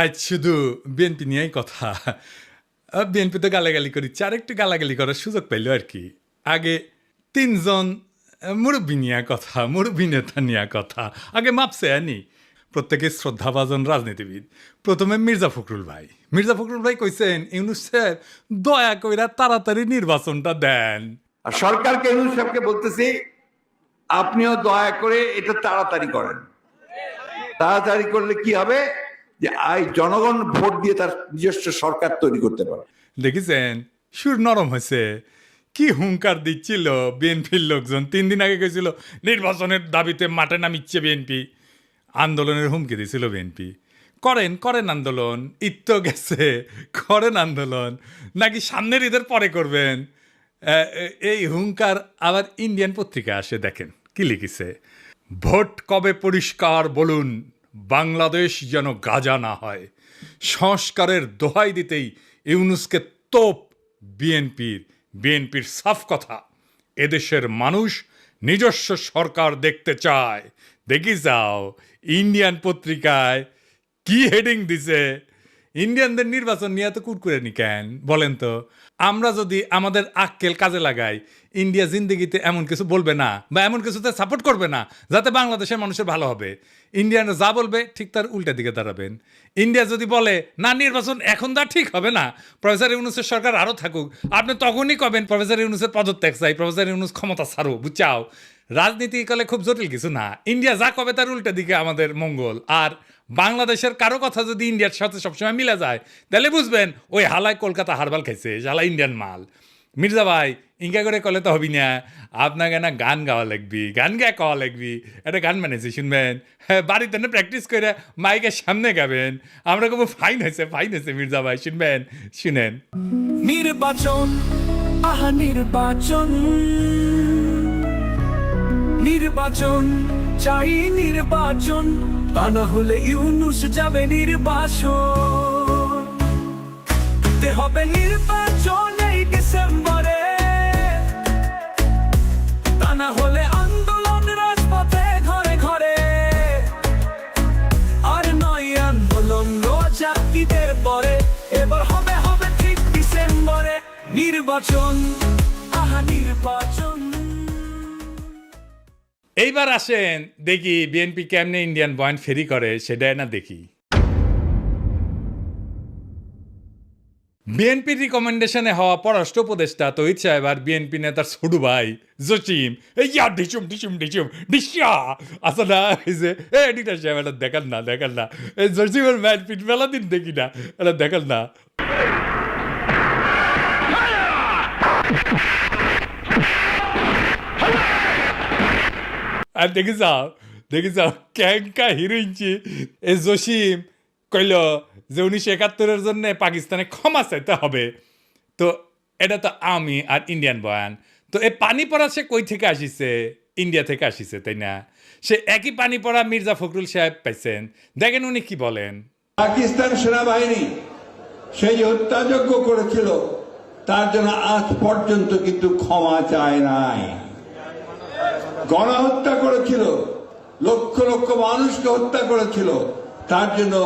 আজ শুধু বিএনপি নিয়েই কথা। বিএনপি তো গালাগালি করিচ্ছে, আরেকটু গালাগালি করার সুযোগ পাইল আর কি। আগে তিনজন মুরব্বী নিয়ে কথা, মুরব্বী নেতা নিয়ে কথা। আগে মাপছে আনি প্রত্যেকে শ্রদ্ধাভাজন রাজনীতিবিদ। প্রথমে মির্জা ফখরুল ভাই কইছেন ইউনূস সাহেব দয়া কইরা তাড়াতাড়ি নির্বাচনটা দেন। আর সরকারকে ইউনূস সাহেবকে বলতেছি আপনিও দয়া করে এটা তাড়াতাড়ি করেন। তাড়াতাড়ি করলে কি হবে যে জনগণ ভোট দিয়ে তার নিজস্ব সরকার তৈরি করতে পারে। দেখেছেন সুর নরম হয়েছে। কি হুঙ্কার দিচ্ছিল বিএনপির লোকজন। 3 দিন আগে গেছিল নির্বাচনের দাবিতে মাঠে নামিচ্ছে বিএনপি, আন্দোলনের হুমকি দিয়েছিল বিএনপি। করেন আন্দোলন, ঈদ তো গেছে, করেন আন্দোলন, নাকি সামনের ঈদের পরে করবেন। এই হুঙ্কার আবার ইন্ডিয়ান পত্রিকা আসে, দেখেন কি লিখেছে। ভোট কবে পরিষ্কার বলুন, বাংলাদেশ যেন গাজা না হয়। সংস্কারের দোহাই দিতেই ইউনূসকে তোপ বিএনপির সাফ কথা। এদেশের মানুষ নিজস্ব সরকার দেখতে চায়। দেখি যাও ইন্ডিয়ান পত্রিকায় কি হেডিং দিছে। ইন্ডিয়ানদের নির্বাচন নিয়ে তো কুরকুরেনি কেন বলেন তো? আমরা যদি আমাদের আক্কেল কাজে লাগাই, ইন্ডিয়া জিন্দিগিতে এমন কিছু বলবে না বা এমন কিছুতে সাপোর্ট করবে না যাতে বাংলাদেশের মানুষের ভালো হবে। ইন্ডিয়ানরা যা বলবে ঠিক তার উল্টা দিকে দাঁড়াবেন। ইন্ডিয়া যদি বলে না নির্বাচন এখন দা ঠিক হবে না, প্রফেসর ইউনূসের সরকার আরও থাকুক, আপনি তখনই কবেন প্রফেসর ইউনূসের পদত্যাগ চাই, প্রফেসর ইউনূস ক্ষমতা ছাড়ো, বুঝাও। রাজনীতি কালে খুব জটিল কিছু না। ইন্ডিয়া যা কবে তার উল্টা দিকে আমাদের মঙ্গল। আর বাংলাদেশের কারো কথা যদি ইন্ডিয়ার সাথে সবসময় মিলে যায় তাহলে বুঝবেন ওই হালায় কলকাতা হারবাল খাইছে, হালা ইন্ডিয়ান মাল। মির্জা ভাই ইঙ্কা করে কলে তো হবি না, আপনাকে না গান গাওয়া লাগবি, গান গায়ে কওয়া লাগবি। একটা গান বানিয়েছি শুনবেন, হ্যাঁ বাড়িতে না প্র্যাকটিস করে মাইকের সামনে গাবেন। আমরা খুব ফাইন হয়েছে মির্জা ভাই, শুনবেন, শুনেন। নির্বাচন, আহা নির্বাচন, নির্বাচন চাই নির্বাচন, তা না হলে ইউনূস যাবে নির্বাসন। দিতে হবে নির্বাচন এই ডিসেম্বরে, তা না হলে আন্দোলন রাজপথে ঘরে ঘরে। আর নয় আন্দোলন রোজা ঈদের পরে, এবার হবে ঠিক ডিসেম্বরে নির্বাচন, আহা নির্বাচন। এইবার আসেন দেখি বিএনপি কেমনে ইন্ডিয়ান পয়েন্ট ফেরি করে, সেটাই না দেখি। বিএনপির রিকমেন্ডেশনে হওয়া পররাষ্ট্র উপদেষ্টা তহিদ সাহেব আর বিএনপি নেতার ছোট ভাই জসিম ইয়া ডিসুম ডিসিয়া আসা না যে এডিটার সাহেব এটা দেখান না এই জসিমের ম্যাচ পিট মেলা দিন দেখি না, এটা দেখান না। আর দেখি যাও ক্যাঙ্কা হিরোইনছি এই জসিম কইল যে 1971 জন্য পাকিস্তানে ক্ষমা চাইতে হবে। তো এটা তো আমি আর ইন্ডিয়ান বয়ান। তো এই পানি পড়া সে কই থেকে আসিছে? ইন্ডিয়া থেকে আসিছে, তাই না? সে একই পানি পড়া মির্জা ফখরুল সাহেব পাইছেন, দেখেন উনি কি বলেন। পাকিস্তান সেনাবাহিনী সেই হত্যাযজ্ঞ করেছিল তার জন্য আজ পর্যন্ত কিন্তু ক্ষমা চায় নাই। গণহত্যা করেছিল, লক্ষ লক্ষ মানুষকে হত্যা করেছিল, তার জন্য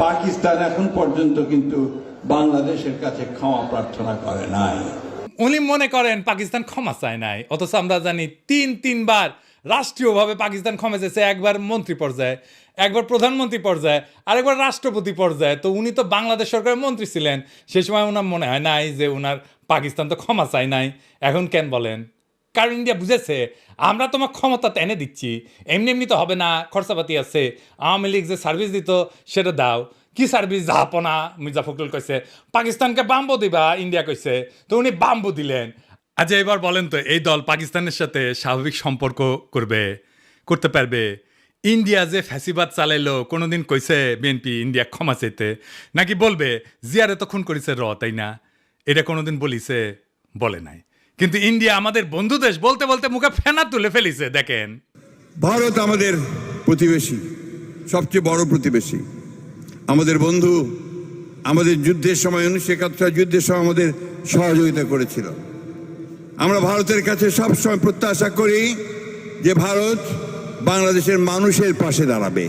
পাকিস্তান এখন পর্যন্ত কিন্তু বাংলাদেশের কাছে ক্ষমা প্রার্থনা করে নাই। উনি মনে করেন পাকিস্তান ক্ষমা চায় নাই, অথচ আমরা জানি তিনবার রাষ্ট্রীয়ভাবে পাকিস্তান ক্ষমা চেয়েছে। একবার মন্ত্রী পর্যায়ে, একবার প্রধানমন্ত্রী পর্যায়ে, আরেকবার রাষ্ট্রপতি পর্যায়ে। তো উনি তো বাংলাদেশ সরকারের মন্ত্রী ছিলেন, সে সময় ওনার মনে হয় নাই যে ওনার পাকিস্তান তো ক্ষমা চায় নাই। এখন কেন বলেন? কারণ ইন্ডিয়া বুঝেছে আমরা তোমার ক্ষমতা এনে দিচ্ছি, এমনি তো হবে না, খরচাপাতি আছে। আওয়ামী লীগ যে সার্ভিস দিত সেটা দাও। কি সার্ভিস? জাহাপনা। মির্জা ফখরুল কইছে পাকিস্তানকে বাম্বু দিবা, ইন্ডিয়া কইছে, তো উনি বাম্বু দিলেন। আচ্ছা এবার বলেন তো এই দল পাকিস্তানের সাথে স্বাভাবিক সম্পর্ক করতে পারবে? ইন্ডিয়া যে ফ্যাসিবাদ চালাইলো কোনোদিন কইছে বিএনপি ইন্ডিয়া ক্ষমা চাইতে? নাকি বলবে জিয়ারে তো খুন করেছে তাই না? এটা কোনোদিন বলিছে? বলে নাই। কিন্তু ইন্ডিয়া আমাদের বন্ধু দেশ বলতে বলতে মুখে ফেনা তুলে ফেলিছে। দেখেন, ভারত আমাদের প্রতিবেশী, সবচেয়ে বড় প্রতিবেশী, আমাদের বন্ধু। আমাদের যুদ্ধের সময় 1971 যুদ্ধের সময় আমাদের সহযোগিতা করেছিল। আমরা ভারতের কাছে সবসময় প্রত্যাশা করি যে ভারত বাংলাদেশের মানুষের পাশে দাঁড়াবে।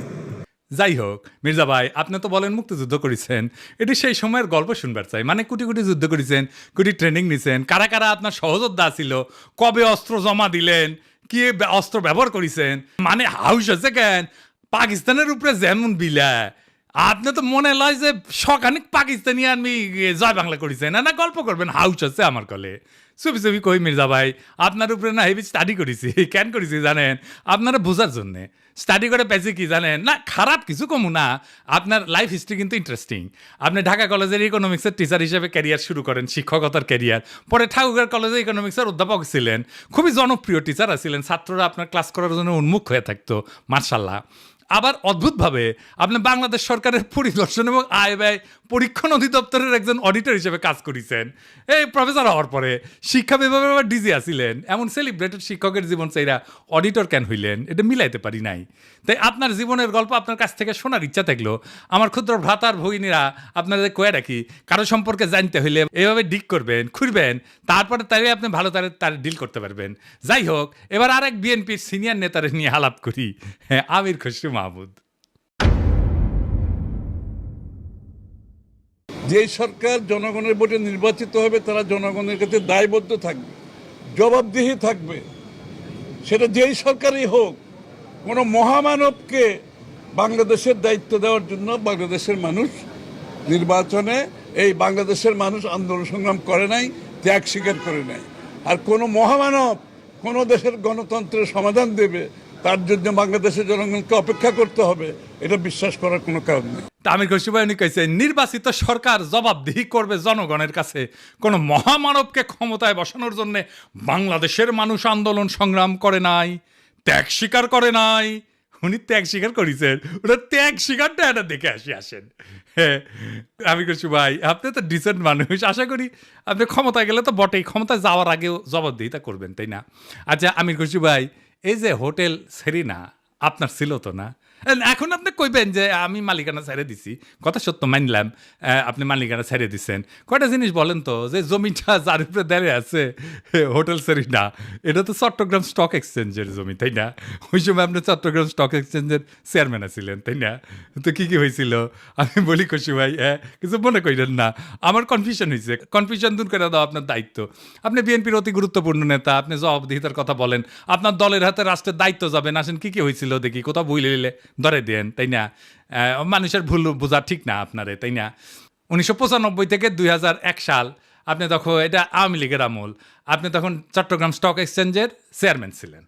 যাই হোক মির্জা ভাই, আপনি তো বলেন মুক্তিযুদ্ধ করেছেন, এটি সেই সময়ের গল্প শুনবার চাই। মানে কোটি কোটি যুদ্ধ করেছেন, কোটি ট্রেনিং নিছেন, কারা কারা আপনার সহযোদ্ধা ছিল, কবে অস্ত্র জমা দিলেন, কি অস্ত্র ব্যবহার করেছেন, মানে হাউস আছে কেন পাকিস্তানের উপরে যেমন বিলা, আপনি তো মনে লয় যে সখানিক পাকিস্তানি আমি জয় বাংলা করেছেন, না গল্প করবেন হাউস আছে আমার কলে। চুপি চুপি কই মির্জা ভাই, আপনার উপরে না হেভি স্টাডি করেছি। কেন করেছি জানেন? আপনারা বোঝার জন্যে স্টাডি করে পেয়েছি কি জানেন, না খারাপ কিছু কমু না, আপনার লাইফ হিস্ট্রি কিন্তু ইন্টারেস্টিং। আপনি ঢাকা কলেজের ইকোনমিক্সের টিচার হিসেবে ক্যারিয়ার শুরু করেন, শিক্ষকতার ক্যারিয়ার, পরে ঠাকুরগাঁও কলেজে ইকোনমিক্সের অধ্যাপক ছিলেন, খুবই জনপ্রিয় টিচার ছিলেন, ছাত্ররা আপনার ক্লাস করার জন্য উন্মুখ হয়ে থাকতো, মার্শাল্লাহ। আবার অদ্ভুতভাবে আপনি বাংলাদেশ সরকারের পরিদর্শন এবং আয় ব্যয় পরীক্ষণ অধিদপ্তরের একজন অডিটর হিসেবে কাজ করেছেন এই প্রফেসর হওয়ার পরে। শিক্ষা বিভাগে আবার ডিজি আসিলেন। এমন সেলিব্রেটেড শিক্ষকের জীবন চাইরা অডিটর কেন হইলেন, এটা মিলাইতে পারি নাই। তাই আপনার জীবনের গল্প আপনার কাছ থেকে শোনার ইচ্ছা থাকলো। আমার ক্ষুদ্র ভ্রাতার ভগিনীরা আপনাদের কয়ে রাখি, কারো সম্পর্কে জানতে হইলে এভাবে ডিক করবেন, খুঁড়বেন, তারপরে তাই আপনি ভালো তার ডিল করতে পারবেন। যাই হোক, এবার আরেক বিএনপির সিনিয়র নেতারে নিয়ে আলাপ করি। হ্যাঁ, আমির খসরু মাহমুদ। যে সরকার জনগণের ভোটে নির্বাচিত হবে তারা জনগণের কাছে দায়বদ্ধ থাকবে, জবাবদিহি থাকবে। সেটা যেই সরকারই হোক, কোনো মহামানবকে বাংলাদেশের দায়িত্ব দেওয়ার জন্য বাংলাদেশের মানুষ নির্বাচনে, এই বাংলাদেশের মানুষ আন্দোলন সংগ্রাম করে নাই, ত্যাগ স্বীকার করে নাই। আর কোনো মহামানব কোনো দেশের গণতন্ত্রের সমাধান দেবে, তার জন্য বাংলাদেশের জনগণকে অপেক্ষা করতে হবে, এটা বিশ্বাস করার কোনো কারণ নেই। আমির খসরু ভাই উনি কইছেন, নির্বাচিত সরকার জবাবদিহি করবে জনগণের কাছে, কোনো মহামানবকে ক্ষমতায় বসানোর জন্য বাংলাদেশের মানুষ আন্দোলন সংগ্রাম করে নাই, ত্যাগ স্বীকার করে নাই। উনি ত্যাগ স্বীকার করেছেন, ওটা ত্যাগ স্বীকারটা এটা দেখে আসেন। হ্যাঁ, আমির খসরু ভাই, আপনি তো ডিসেন্ট মানুষ, আশা করি আপনি ক্ষমতায় গেলে তো বটেই, ক্ষমতায় যাওয়ার আগেও জবাবদিহিতা করবেন, তাই না? আচ্ছা আমির খসরু ভাই, এই যে হোটেল সেরিনা আপনার ছিল তো না? এখন আপনি কইবেন যে আমি মালিকানা ছেড়ে দিছি, কথা সত্য মানলাম, আপনি মালিকানা ছেড়ে দিচ্ছেন। কয়টা জিনিস বলেন তো, যে জমিটা যার উপরে দাঁড়িয়ে আছে হোটেল সেরিনা, এটা তো চট্টগ্রাম স্টক এক্সচেঞ্জের জমি, তাই না? ওই সময় আপনি চট্টগ্রাম স্টক এক্সচেঞ্জের চেয়ারম্যান ছিলেন, তাই না? তো কি কি হয়েছিল আমি বলি খুশি ভাই, কিছু মনে করেন না, আমার কনফিউশন হয়েছে, কনফিউশন দূর করে দাও আপনার দায়িত্ব। আপনি বিএনপির অতি গুরুত্বপূর্ণ নেতা, আপনি জবাবদিহিতার কথা বলেন, আপনার দলের হাতে রাষ্ট্রের দায়িত্ব যাবেন, আসেন কি কি হয়েছিল দেখি, কোথাও ভুল হইলে ধরে দেন, তাই না? মানুষের ভুল বোঝা ঠিক না আপনারে, তাই না? 1995 থেকে 2001 সাল আপনি তখন, এটা আওয়ামী লীগের আমল, আপনি তখন চট্টগ্রাম স্টক এক্সচেঞ্জের চেয়ারম্যান ছিলেন।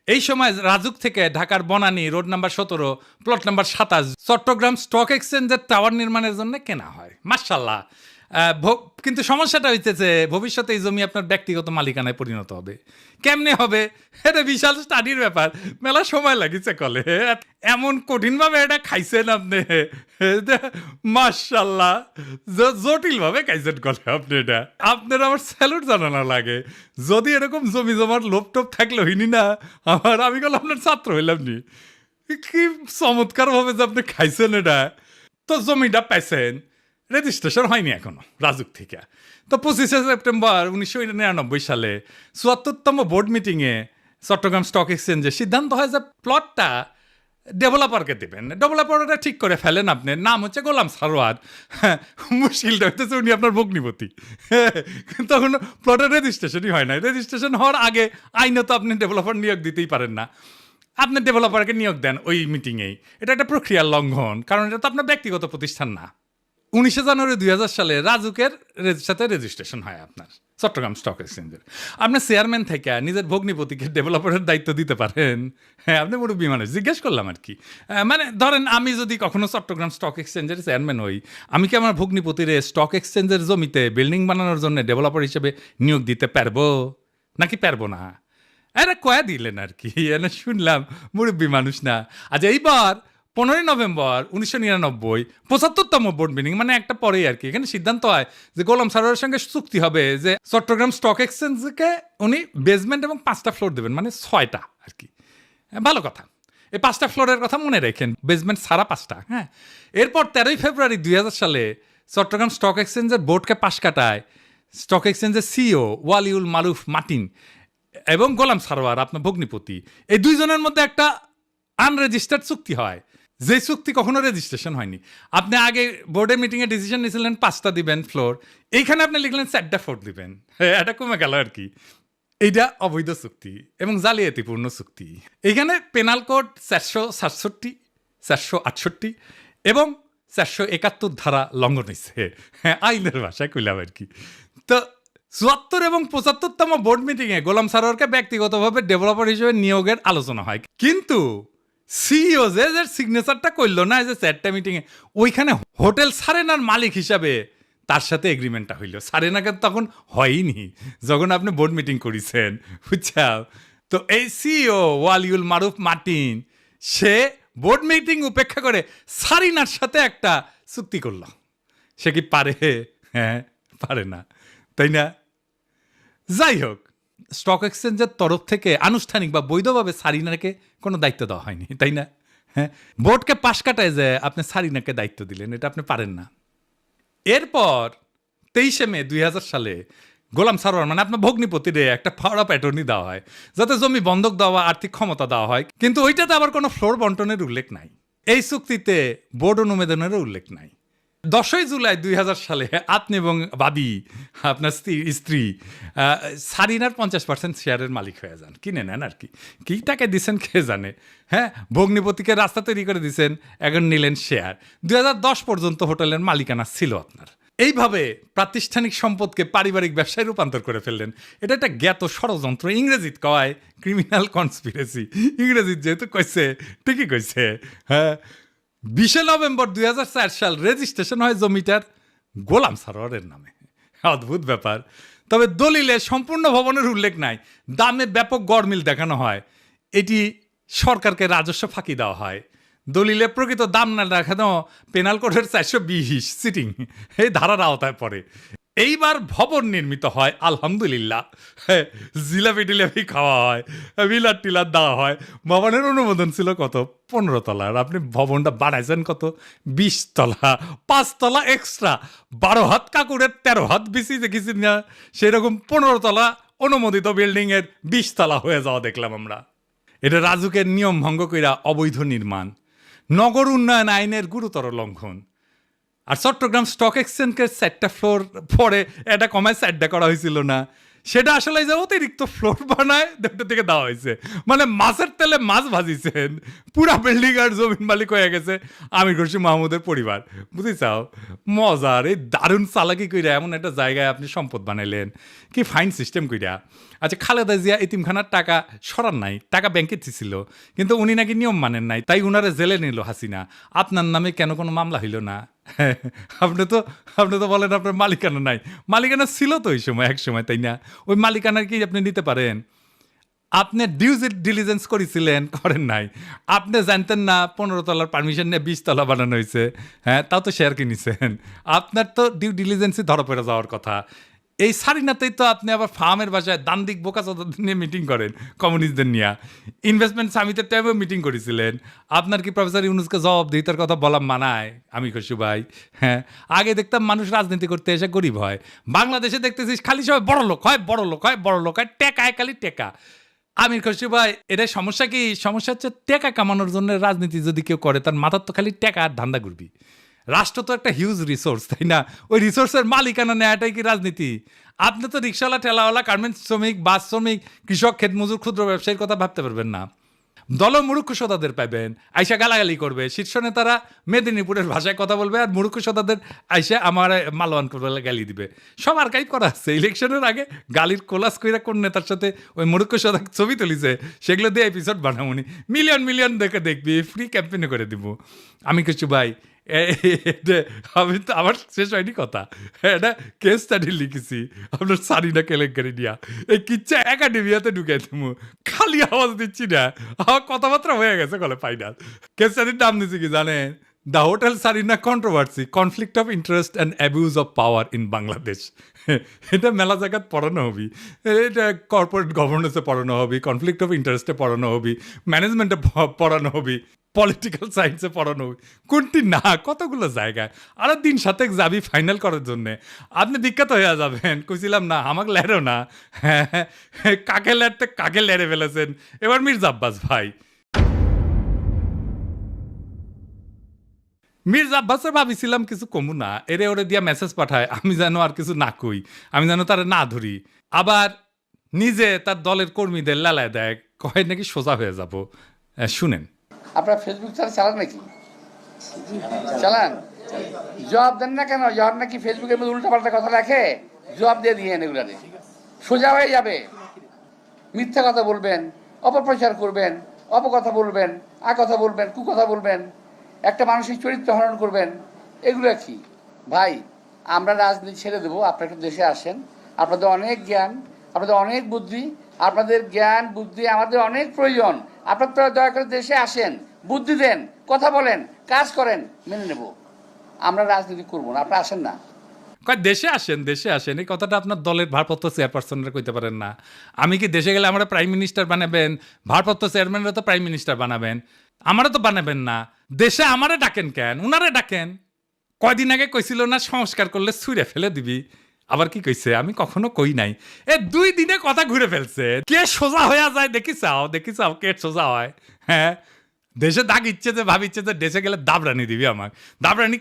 এই সময় রাজুক থেকে ঢাকার Banani road number 17 plot number 27 Chattogram stock এক্সচেঞ্জের টাওয়ার নির্মাণের জন্য কেনা হয়, মাশাআল্লাহ। কিন্তু সমস্যাটা হইতেছে, ভবিষ্যতে এই জমি আপনার ব্যক্তিগত মালিকানায় পরিণত হবে। কেমনে হবে, এটা বিশাল স্টাডির ব্যাপার, মেলা সময় লাগিছে কলে, এমন কঠিনভাবে এটা খাইছেন আপনি, মাশাআল্লাহ, জটিলভাবে খাইছেন কলে আপনি। এটা আপনার আমার স্যালুট জানানো লাগে। যদি এরকম জমি জমার লোভ টোপ থাকলে হইনি না আমি কল আপনার ছাত্র হইলাম নি। কি চমৎকার ভাবে যে আপনি খাইছেন এটা। তো জমিটা পাইছেন, রেজিস্ট্রেশন হয়নি এখনো রাজুক থেকে। তো 25শে সেপ্টেম্বর 1999 সালে 74তম বোর্ড মিটিংয়ে চট্টগ্রাম স্টক এক্সচেঞ্জে সিদ্ধান্ত হয় যে প্লটটা ডেভেলপারকে দেবেন। ডেভেলপারটা ঠিক করে ফেলেন, আপনার নাম হচ্ছে গোলাম সারোয়ার। মুশকিলটা হইতেছে উনি আপনার ভগ্নিপতি। তখন প্লটের রেজিস্ট্রেশনই হয় না। রেজিস্ট্রেশন হওয়ার আগে আইনত আপনি ডেভেলপার নিয়োগ দিতেই পারেন না। আপনি ডেভেলপারকে নিয়োগ দেন ওই মিটিংয়েই, এটা একটা প্রক্রিয়ার লঙ্ঘন, কারণ এটা তো আপনার ব্যক্তিগত প্রতিষ্ঠান না। 19শে জানুয়ারি 2000 সালে রাজুকের সাথে রেজিস্ট্রেশন হয় আপনার চট্টগ্রাম স্টক এক্সচেঞ্জের। আপনার চেয়ারম্যান থেকে নিজের ভগ্নিপতিকে ডেভেলপারের দায়িত্ব দিতে পারেন? হ্যাঁ, আপনি মুরব্বী মানুষ, জিজ্ঞেস করলাম আর কি। মানে ধরেন আমি যদি কখনো চট্টগ্রাম স্টক এক্সচেঞ্জের চেয়ারম্যান হই, আমি কি আমার ভগ্নিপতিরে স্টক এক্সচেঞ্জের জমিতে বিল্ডিং বানানোর জন্য ডেভেলপার হিসেবে নিয়োগ দিতে পারবো নাকি পারবো না? এটা কয়া দিলেন আর কি, এনে শুনলাম মুরব্বী মানুষ না। আচ্ছা, এইবার 15 নভেম্বর 1999 75তম বোর্ড মিটিং, মানে একটা পরেই আর কি, এখানে সিদ্ধান্ত হয় যে গোলাম সারোয়ারের সঙ্গে চুক্তি হবে যে চট্টগ্রাম স্টক এক্সচেঞ্জকে উনি বেসমেন্ট এবং 5টা ফ্লোর দেবেন, মানে 6টা আর কি। ভালো কথা, এই 5টা ফ্লোরের কথা মনে রাখেন, বেসমেন্ট সারা 5টা। হ্যাঁ, এরপর 13 ফেব্রুয়ারি 2000 সালে চট্টগ্রাম স্টক এক্সচেঞ্জের বোর্ডকে পাশ কাটায় স্টক এক্সচেঞ্জের সিইও ওয়ালিউল মারুফ মার্টিন এবং গোলাম সারোয়ার আপনার ভগ্নিপতি, এই দুইজনের মধ্যে একটা আনরেজিস্টার্ড চুক্তি হয় যে চুক্তি কখনো রেজিস্ট্রেশন হয়নি। আপনি আগে বোর্ডের মিটিংয়ে ডিসিশন নিয়েছিলেন 5টা দিবেন ফ্লোর, এইখানে আপনি লিখলেন 4টা ফ্লোর দিবেন। এটা কমে গেল আর কি। এইটা অবৈধ চুক্তি এবং জালিয়াতিপূর্ণ চুক্তি। এইখানে পেনাল কোড 467, 468 এবং 471 ধারা লঙ্ঘন হয়েছে। হ্যাঁ, আইনের ভাষায় কইলাম আর কি। তো 74 এবং 75তম বোর্ড মিটিংয়ে গোলাম সারোয়ারকে ব্যক্তিগতভাবে ডেভেলপার হিসেবে নিয়োগের আলোচনা হয়, কিন্তু সিইও যে সিগনেচারটা করলো না যে 4টা মিটিংয়ে, ওইখানে হোটেল সারেনার মালিক হিসাবে তার সাথে এগ্রিমেন্টটা হইল। সারেনাকে তখন হয়নি যখন আপনি বোর্ড মিটিং করেছেন, বুঝছাও। তো এই সিইও ওয়ালিউল মারুফ মার্টিন সে বোর্ড মিটিং উপেক্ষা করে সারিনার সাথে একটা চুক্তি করলো। সে কি পারে? হ্যাঁ, পারে না, তাই না? যাই হোক, স্টক এক্সচেঞ্জের তরফ থেকে আনুষ্ঠানিক বা বৈধভাবে সারিনাকে কোনো দায়িত্ব দেওয়া হয়নি, তাই না? হ্যাঁ, বোর্ডকে পাশ কাটায় যে আপনি সারিনাকে দায়িত্ব দিলেন, এটা আপনি পারেন না। এরপর 23শে মে 2000 সালে গোলাম সারোয়ার মানে আপনার ভগ্নিপতিরে একটা পাওয়ার অফ অ্যাটর্নি দেওয়া হয় যাতে জমি বন্ধক দেওয়া, আর্থিক ক্ষমতা দেওয়া হয়, কিন্তু ওইটাতে আবার কোনো ফ্লোর বন্টনের উল্লেখ নাই। এই চুক্তিতে বোর্ড অনুমোদনেরও উল্লেখ নাই। 10ই জুলাই 2000 সালে আপনি এবং ভাবি, আপনার স্ত্রী সারিনার 50% শেয়ারের মালিক হয়ে যান, কিনে নেন আর কি। কী টাকা দিচ্ছেন কে জানে। হ্যাঁ, ভগ্নিপতিকে রাস্তা তৈরি করে দিচ্ছেন, এখন নিলেন শেয়ার। 2010 পর্যন্ত হোটেলের মালিকানা ছিল আপনার। এইভাবে প্রাতিষ্ঠানিক সম্পদকে পারিবারিক ব্যবসায় রূপান্তর করে ফেললেন। এটা একটা জ্ঞাত ষড়যন্ত্র, ইংরেজিত কয় ক্রিমিনাল কনস্পিরেসি। ইংরেজিত যেহেতু কইছে, ঠিকই কইছে। হ্যাঁ, 20শে নভেম্বর 2004 সাল রেজিস্ট্রেশন হয় জমিটার গোলাম সারোয়ারের নামে। অদ্ভুত ব্যাপার। তবে দলিলে সম্পূর্ণ ভবনের উল্লেখ নাই, দামে ব্যাপক গড়মিল দেখানো হয়, এটি সরকারকে রাজস্ব ফাঁকি দেওয়া হয়। দলিলে প্রকৃত দাম না দেখানো পেনাল কোডের 420 সিটিং এই ধারার আওতায় পড়ে। এইবার ভবন নির্মিত হয় আলহামদুলিল্লাহ। জিলাপি টিলাপি খাওয়া হয়, বিলার টিলার দেওয়া হয়। ভবনের অনুমোদন ছিল কত? 15 তলার। আপনি ভবনটা বানাইছেন কত? 20 তলা, 5 তলা এক্সট্রা। 12 হাত কাকুরের 13 হাত বেশি দেখেছি না, সেরকম 15 তলা অনুমোদিত বিল্ডিংয়ের 20 তলা হয়ে যাওয়া দেখলাম আমরা। এটা রাজুকের নিয়ম ভঙ্গ কইরা অবৈধ নির্মাণ, নগর উন্নয়ন আইনের গুরুতর লঙ্ঘন। আর চট্টগ্রাম স্টক এক্সচেঞ্জের 4টা ফ্লোর পরে এটা কমায় 4টা করা হয়েছিল না, সেটা আসলে যে অতিরিক্ত ফ্লোর বানায় দুটো থেকে দেওয়া হয়েছে। মানে মাছের তেলে মাছ ভাজিছেন, পুরা বিল্ডিং আর জমিন মালিক হয়ে গেছে আমির খুরশি মাহমুদের পরিবার। বুঝেছাও? মজার এই দারুণ চালাকি কইরা এমন একটা জায়গায় আপনি সম্পদ বানাইলেন, কি ফাইন সিস্টেম কইরা। আচ্ছা, খালেদা জিয়া এতিমখানার টাকা সরান নাই, টাকা ব্যাংকে ছিল, কিন্তু উনি নাকি নিয়ম মানেন নাই, তাই উনারে জেলে নিল হাসিনা। আপনার নামে কেন কোনো মামলা হইল না? আপনি তো বলেন আপনার মালিকানা নাই। মালিকানা ছিল তো ওই সময়, এক সময়, তাই না? ওই মালিকানা কি আপনি নিতে পারেন? আপনি ডিউ ডিলিজেন্স করেছিলেন, করেন নাই। আপনি জানতেন না 15 তলার পারমিশন নিয়ে 20 তলা বানানো হয়েছে। হ্যাঁ, তাও তো শেয়ার কিনেছেন। আপনার তো ডিউ ডিলিজেন্সই ধরা পড়ে যাওয়ার কথা। এই সারিনাতেই তো আপনি আবার ফার্মের বাসায় দান্দিক বোকাচোদা নিয়ে মিটিং করেন, কমিউনিস্টদের নিয়ে। ইনভেস্টমেন্ট সামিটের টাইমেও মিটিং করেছিলেন। আপনার কি প্রফেসর ইউনুসকে জবাবদিহিতার কথা বলা মানায়? আমি খুশি ভাই। হ্যাঁ, আগে দেখতাম মানুষ রাজনীতি করতে এসে গরিব হয়। বাংলাদেশে দেখতেছিস খালি সবাই বড় লোক হয়, বড় লোক হয়, বড় লোক হয়, টেকায় খালি টেকা। আমির খুশি ভাই, এটাই সমস্যা কি? সমস্যা হচ্ছে টেকা কামানোর জন্য রাজনীতি যদি কেউ করে, তার মাথার তো খালি টেকা আর ধান্দা ঘুরবি। রাষ্ট্র তো একটা হিউজ রিসোর্স, তাই না? ওই রিসোর্সের মালিকানা নেওয়াটাই কি রাজনীতি? আপনি তো রিক্সাওয়ালা, ঠেলাওয়ালা, গার্মেন্টস শ্রমিক, বাস শ্রমিক, কৃষক, ক্ষেতমজুর, ক্ষুদ্র ব্যবসায়ীর কথা ভাবতে পারবেন না। দল মুরুক্ষ সদাদের পাবেন, আইসা গালাগালি করবে। শীর্ষ নেতারা মেদিনীপুরের ভাষায় কথা বলবে, আর মুরুক্ষ সদাদের আইসা আমার মালওয়ান করবে, গালি দিবে। সব আর্কাইভ করা আছে। ইলেকশনের আগে গালির কোলাস কইরা কোন নেতার সাথে ওই মুরুক্ষ সদা ছবি তুলিছে, সেগুলো দিয়ে এপিসোড বানামুনি। মিলিয়ন মিলিয়ন দেখে দেখবি, ফ্রি ক্যাম্পেইনে করে দিব। আমি কিছু ভাই, আমি তো আমার শেষ হয়নি কথা। এটা কেস স্টাডি লিখেছি আপনার সারিনা কেলেঙ্কারি নিয়া। এই কিচ্ছা একাডেমিয়াতে ঢুকে দেবো, খালি আওয়াজ দিচ্ছি না, আমার কথাবার্তা হয়ে গেছে গলে ফাইনাল। কেস স্টাডির নাম দিচ্ছি কি জানেন? The hotel Sarina controversy, conflict of interest and abuse of power in Bangladesh. এটা মেলা জায়গায় পড়ানো হবি, এটা কর্পোরেট গভর্নেন্সে পড়ানো হবি, কনফ্লিক্ট অফ ইন্টারেস্টে পড়ানো হবি, ম্যানেজমেন্টে পড়ানো হবি, পলিটিক্যাল সায়েন্সে পড়ানো হবি। কোনটি না, কতগুলো জায়গায়। আরো দিন সাথে যাবি ফাইনাল করার জন্যে, আপনি বিখ্যাত হয়ে যাবেন। কইছিলাম না আমাকে লেরো না। হ্যাঁ, কাকে লেরতে কাকে লেরে ফেলেছেন এবার মির্জা আব্বাস ভাই। মির্জা আব্বাসে ভাবিছিলাম কিছু কমু না, এরে ওরে দিয়া মেসেজ পাঠায়, আমি যেন আর কিছু না কই, আমি যেন তারা না ধরি। আবার নিজে তার দলের কর্মীদের লালায় দেয়, কয় নাকি সোজা হয়ে যাব। শুনেন। আপনার ফেসবুক চালান নাকি? চালান? জবাব দেন না কেন? জবাব নাকি ফেসবুকের মধ্যে উল্টাপাল্টা কথা রাখে, জবাব দিয়ে দিয়ে এগুলারে সোজা হয়ে যাবে। মিথ্যা কথা বলবেন, অপপ্রচার করবেন, অপকথা বলবেন, কথা বলবেন, কুকথা বলবেন, একটা মানসিক চরিত্র হরণ করবেন, এগুলো কি ভাই? আমরা রাজনীতি ছেড়ে দেবো, আপনারা একটু দেশে আসেন। আপনাদের অনেক জ্ঞান, আপনাদের অনেক বুদ্ধি, আপনাদের জ্ঞান বুদ্ধি আমাদের অনেক প্রয়োজন। আপনারা দয়া করে দেশে আসেন, বুদ্ধি দেন, কথা বলেন, কাজ করেন, মেনে নেব। আমরা রাজনীতি করবো না, আপনারা আসেন না। কয় দেশে আসেন, দেশে আসেন, এই কথাটা আপনার দলের ভারপ্রাপ্ত চেয়ারপারসনরা কইতে পারেন না? আমি কি দেশে গেলে আমরা প্রাইম মিনিস্টার বানাবেন? ভারপ্রাপ্ত চেয়ারম্যানরা তো প্রাইম মিনিস্টার বানাবেন, আমারও তো বানাবেন না। দেশে আমারে ডাকেন কেন? উনারে ডাকেন। কয়দিন আগে কইছিল না সংস্কার করলে ছুঁড়ে ফেলে দিবি, আবার কি কইছে? আমি কখনো কই নাই। 2 দিনে কথা ঘুরে ফেলছে। কে সোজা হয়ে যায় দেখি চাও কে সোজা হয়? হ্যাঁ, দেশে দাগ ইচ্ছে যে ভাবিচ্ছে যে দেশে গেলে দাবরানি দিবি, আমাকে দাবরানি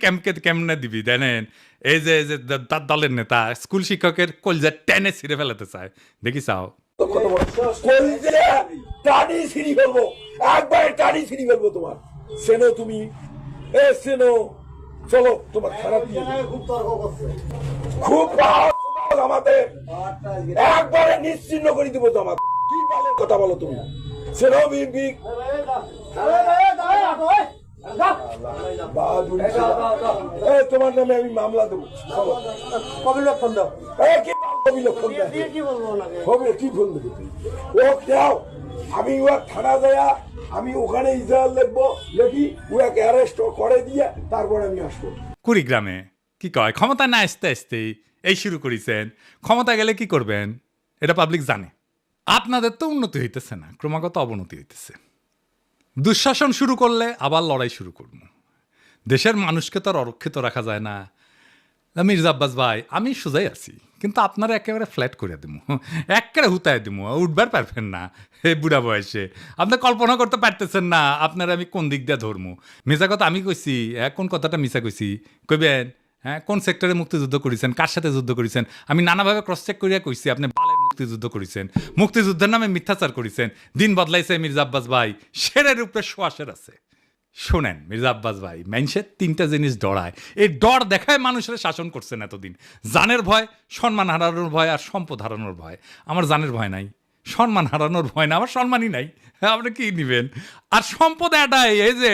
কেমনে দিবি জানেন? এই যে তার দলের নেতা স্কুল শিক্ষকের কলজা টেনে ছিঁড়ে ফেলাতে চায়, দেখি চাও। টানি ছিঁড়ি ফেলবো, একবার টানি ছিঁড়ি ফেলবো তোমার। সেনো তুমি, সেনো চলো, তোমার খারাপ খুব আমাদের একবারে নিশ্চিন্ন করে দিব তোমার। কি বলে কথা বলো তুমি? সেনো বিগ তোমার নামে আমি মামলা দেবো। অবিলক্ষণ দাও। কি বলবো? ও দাও, আমি ও থানা দেয়া, আমি ওখানে ইসরায়েল লিখবো, লিখি ওকে অ্যারেস্ট করে দিয়ে তারপরে আমি আসবো। কুড়িগ্রামে কি কয়, ক্ষমতা না আসতে আসতেই এই শুরু করেছেন। ক্ষমতা গেলে কি করবেন এটা পাবলিক জানে। আপনাদের তো উন্নতি হইতেছে না, ক্রমাগত অবনতি হইতেছে। দুঃশাসন শুরু করলে আবার লড়াই শুরু করব। দেশের মানুষকে তো আর অরক্ষিত রাখা যায় না। মির্জা আব্বাস ভাই, আমি সোজাই আছি, কিন্তু আপনারা একেবারে ফ্ল্যাট করে দিব, একেবারে হুতায় দিব, উঠবার পারবেন না। এই বুড়া বয়সে আপনি কল্পনা করতে পারতেছেন না আপনারা আমি কোন দিক দিয়ে ধরবো। মিশা কথা আমি কইছি, কোন কথাটা মিশা কইছি কইবেন? হ্যাঁ, কোন সেক্টরে মুক্তিযুদ্ধ করেছেন, কার সাথে যুদ্ধ করেছেন? আমি নানাভাবে ক্রস চেক করিয়া কইছি আপনি বালের মুক্তিযুদ্ধ করেছেন, মুক্তিযুদ্ধের নামে মিথ্যাচার করেছেন। দিন বদলাইছে মির্জা আব্বাস ভাই, শেরের উপরে শোয়াশের আছে। শোনেন মির্জা আব্বাস ভাই, মানুষের 3টা জিনিস ডরায়, এই ডর দেখায় মানুষের শাসন করছেন এতদিন। জানের ভয়, সম্মান হারানোর ভয়, আর সম্পদ হারানোর ভয়। আমার জানের ভয় নাই, সম্মান হারানোর ভয় না, আমার সম্মানই নাই। আপনি কি নিবেন? আর সম্পদ এটাই, এই যে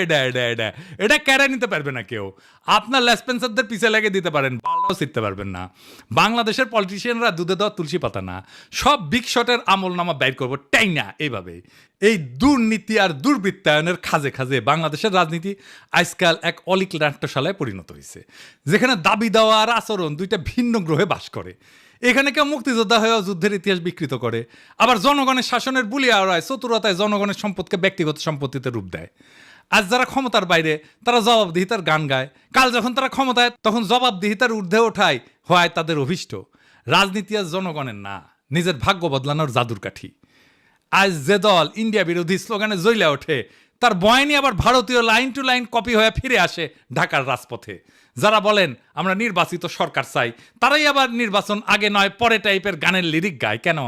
এটা কেড়ে নিতে পারবে না কেউ। আপনার লেসপেন্সারদের পিছে লেগে দিতে পারেন, বালটাও ছিটতে পারবেন না। বাংলাদেশের পলিটিশিয়ানরা দুধে দেওয়া তুলসী পাতা না, সব বিগ শটের আমল নামা বাইর করবো টাই না। এইভাবে এই দুর্নীতি আর দুর্বৃত্তায়নের খাজে খাজে বাংলাদেশের রাজনীতি আজকাল এক অলিক নাট্যশালায় পরিণত হয়েছে, যেখানে দাবি দেওয়া আর আচরণ 2টা ভিন্ন গ্রহে বাস করে। এখানে কেউ মুক্তিযোদ্ধা হয়েও যুদ্ধের ইতিহাস বিকৃত করে, আবার জনগণের শাসনের বুলি আড়ায় চতুরতায় জনগণের সম্পদকে ব্যক্তিগত সম্পত্তিতে রূপ দেয়। আজ যারা ক্ষমতার বাইরে তারা জবাবদিহিতার গান গায়, কাল যখন তারা ক্ষমতায় তখন জবাবদিহিতার ঊর্ধ্বে ওঠায় হয় তাদের অভিষ্ট। রাজনীতি আজ জনগণের না, নিজের ভাগ্য বদলানোর জাদুর কাঠি। আজ যে দল ইন্ডিয়া বিরোধী স্লোগানে জ্বলে ওঠে, তার বয়ানি আবার ভারতীয় লাইন টু লাইন কপি হয়ে ফিরে আসে ঢাকার রাজপথে। যারা বলেন আমরা নির্বাচিত সরকার চাই, তারাই আবার নির্বাচন আগে নয় পরে টাইপের গানের লিরিক গায়। কেন?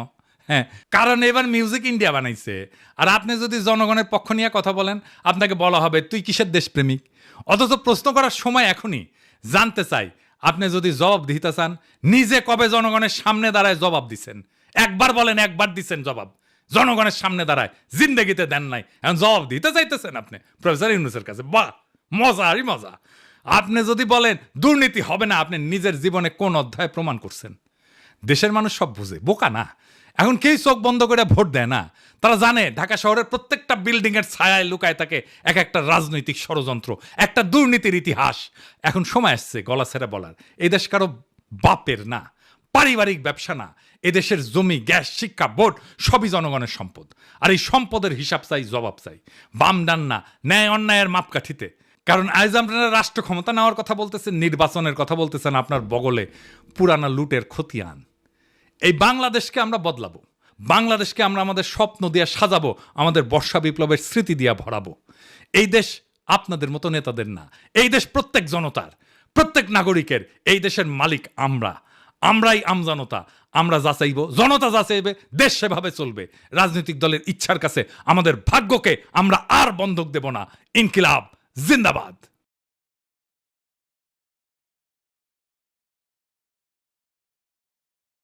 হ্যাঁ, কারণ এবার মিউজিক ইন্ডিয়া বানাইছে। আর আপনি যদি জনগণের পক্ষ নিয়ে কথা বলেন, আপনাকে বলা হবে তুই কিসের দেশপ্রেমিক। অথচ প্রশ্ন করার সময় এখনই। জানতে চাই, আপনি যদি জবাব দিতে চান, নিজে কবে জনগণের সামনে দাঁড়ায় জবাব দিছেন? একবার বলেন, একবার দিছেন জবাব জনগণের সামনে দাঁড়ায়? জিন্দেগিতে দেন নাই, এখন জবাব দিতে চাইতেছেন আপনি প্রফেসর ইউনূসের কাছে। বাহ, মজা আরই মজা। আপনি যদি বলেন দুর্নীতি হবে না, আপনি নিজের জীবনে কোন অধ্যায় প্রমাণ করছেন? দেশের মানুষ সব বুঝে, বোকা না। এখন কেউ চোখ বন্ধ করে ভোট দেয় না। তারা জানে ঢাকা শহরের প্রত্যেকটা বিল্ডিং এর ছায়ায় লুকায় থাকে এক একটা রাজনৈতিক ষড়যন্ত্র, একটা দুর্নীতির ইতিহাস। এখন সময় আসছে গলা ছেড়ে বলার, এই দেশ কারো বাপের না, পারিবারিক ব্যবসা না। এদেশের জমি, গ্যাস, শিক্ষা, ভোট সবই জনগণের সম্পদ। আর এই সম্পদের হিসাব চাই, জবাব চাই, বাম ডান না, ন্যায় অন্যায়ের মাপকাঠিতে। কারণ আজ আপনারা রাষ্ট্র ক্ষমতা নেওয়ার কথা বলতেছেন, নির্বাচনের কথা বলতেছেন, আপনার বগলে পুরানা লুটের খতিয়ান। এই বাংলাদেশকে আমরা বদলাবো, বাংলাদেশকে আমরা আমাদের স্বপ্ন দিয়ে সাজাবো, আমাদের বর্ষা বিপ্লবের স্মৃতি দিয়ে ভরাবো। এই দেশ আপনাদের মতো নেতাদের না। এই দেশ প্রত্যেক জনতার, প্রত্যেক নাগরিকের। এই দেশের মালিক আমরাই আমজনতা। আমরা যা চাইব, জনতা যা চাইবে, দেশ সেভাবে চলবে। রাজনৈতিক দলের ইচ্ছার কাছে আমাদের ভাগ্যকে আমরা আর বন্ধক দেব না। ইনকিলাব জিন্দাবাদ।